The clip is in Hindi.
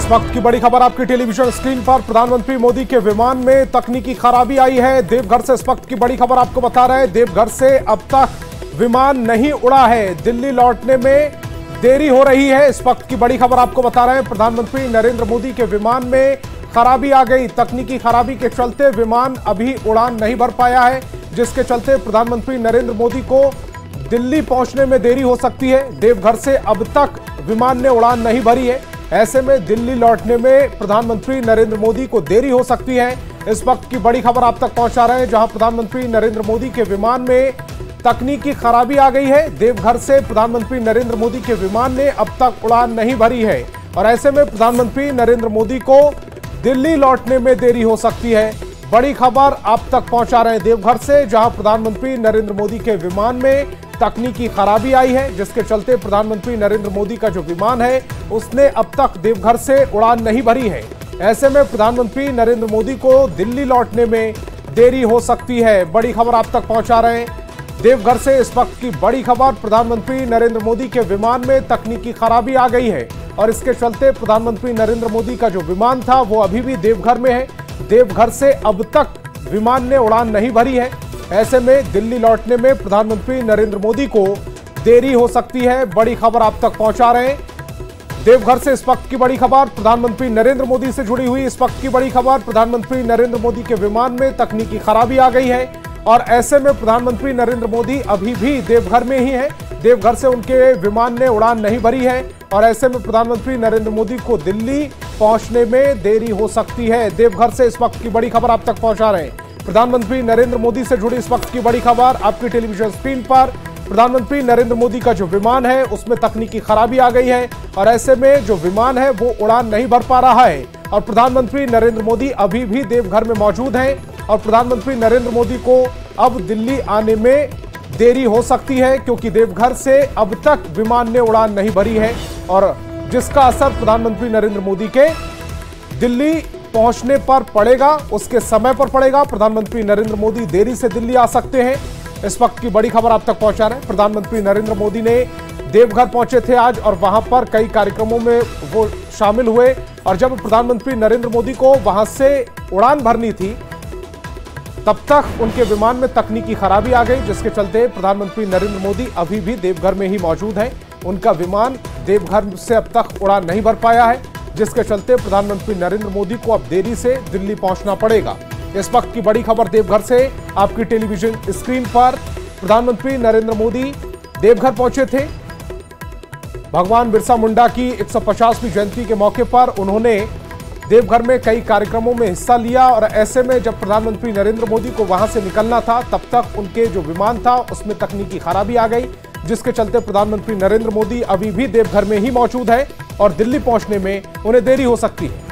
इस वक्त की बड़ी खबर आपकी टेलीविजन स्क्रीन पर। प्रधानमंत्री मोदी के विमान में तकनीकी खराबी आई है। देवघर से इस वक्त की बड़ी खबर आपको बता रहे हैं। देवघर से अब तक विमान नहीं उड़ा है। दिल्ली लौटने में देरी हो रही है। इस वक्त की बड़ी खबर आपको बता रहे हैं। प्रधानमंत्री नरेंद्र मोदी के विमान में खराबी आ गई। तकनीकी खराबी के चलते विमान अभी उड़ान नहीं भर पाया है, जिसके चलते प्रधानमंत्री नरेंद्र मोदी को दिल्ली पहुंचने में देरी हो सकती है। देवघर से अब तक विमान ने उड़ान नहीं भरी है। ऐसे में दिल्ली लौटने में प्रधानमंत्री नरेंद्र मोदी को देरी हो सकती है। इस वक्त की बड़ी खबर आप तक पहुंचा रहे हैं, जहां प्रधानमंत्री नरेंद्र मोदी के विमान में तकनीकी खराबी आ गई है। देवघर से प्रधानमंत्री नरेंद्र मोदी के विमान ने अब तक उड़ान नहीं भरी है और ऐसे में प्रधानमंत्री नरेंद्र मोदी को दिल्ली लौटने में देरी हो सकती है। बड़ी खबर आप तक पहुंचा रहे हैं देवघर से, जहां प्रधानमंत्री नरेंद्र मोदी के विमान में तकनीकी खराबी आई है, जिसके चलते प्रधानमंत्री नरेंद्र मोदी का जो विमान है उसने अब तक देवघर से उड़ान नहीं भरी है। ऐसे में प्रधानमंत्री नरेंद्र मोदी को दिल्ली लौटने में देरी हो सकती है। बड़ी खबर आप तक पहुंचा रहे हैं देवघर से। इस वक्त की बड़ी खबर, प्रधानमंत्री नरेंद्र मोदी के विमान में तकनीकी खराबी आ गई है और इसके चलते प्रधानमंत्री नरेंद्र मोदी का जो विमान था वो अभी भी देवघर में है। देवघर से अब तक विमान ने उड़ान नहीं भरी है। ऐसे में दिल्ली लौटने में प्रधानमंत्री नरेंद्र मोदी को देरी हो सकती है। बड़ी खबर आप तक पहुंचा रहे हैं देवघर से। इस वक्त की बड़ी खबर प्रधानमंत्री नरेंद्र मोदी से जुड़ी हुई। इस वक्त की बड़ी खबर, प्रधानमंत्री नरेंद्र मोदी के विमान में तकनीकी खराबी आ गई है और ऐसे में प्रधानमंत्री नरेंद्र मोदी अभी भी देवघर में ही है। देवघर से उनके विमान ने उड़ान नहीं भरी है और ऐसे में प्रधानमंत्री नरेंद्र मोदी को दिल्ली पहुंचने में देरी हो सकती है। देवघर से इस वक्त की बड़ी खबर आप तक पहुंचा रहे हैं। प्रधानमंत्री नरेंद्र मोदी से जुड़ी इस वक्त की बड़ी खबर आपकी टेलीविजन स्क्रीन पर। प्रधानमंत्री नरेंद्र मोदी का जो विमान है उसमें तकनीकी खराबी आ गई है और ऐसे में जो विमान है वो उड़ान नहीं भर पा रहा है और प्रधानमंत्री नरेंद्र मोदी अभी भी देवघर में मौजूद हैं और प्रधानमंत्री नरेंद्र मोदी को अब दिल्ली आने में देरी हो सकती है, क्योंकि देवघर से अब तक विमान ने उड़ान नहीं भरी है और जिसका असर प्रधानमंत्री नरेंद्र मोदी के दिल्ली पहुंचने पर पड़ेगा, उसके समय पर पड़ेगा। प्रधानमंत्री नरेंद्र मोदी देरी से दिल्ली आ सकते हैं। इस वक्त की बड़ी खबर आप तक पहुंचा रहे हैं। प्रधानमंत्री नरेंद्र मोदी ने देवघर पहुंचे थे आज और वहां पर कई कार्यक्रमों में वो शामिल हुए और जब प्रधानमंत्री नरेंद्र मोदी को वहां से उड़ान भरनी थी तब तक उनके विमान में तकनीकी खराबी आ गई, जिसके चलते प्रधानमंत्री नरेंद्र मोदी अभी भी देवघर में ही मौजूद हैं। उनका विमान देवघर से अब तक उड़ान नहीं भर पाया है, जिसके चलते प्रधानमंत्री नरेंद्र मोदी को अब देरी से दिल्ली पहुंचना पड़ेगा। इस वक्त की बड़ी खबर देवघर से आपकी टेलीविजन स्क्रीन पर। प्रधानमंत्री नरेंद्र मोदी देवघर पहुंचे थे। भगवान बिरसा मुंडा की 150वीं जयंती के मौके पर उन्होंने देवघर में कई कार्यक्रमों में हिस्सा लिया और ऐसे में जब प्रधानमंत्री नरेंद्र मोदी को वहां से निकलना था तब तक उनके जो विमान था उसमें तकनीकी खराबी आ गई, जिसके चलते प्रधानमंत्री नरेंद्र मोदी अभी भी देवघर में ही मौजूद है और दिल्ली पहुंचने में उन्हें देरी हो सकती है।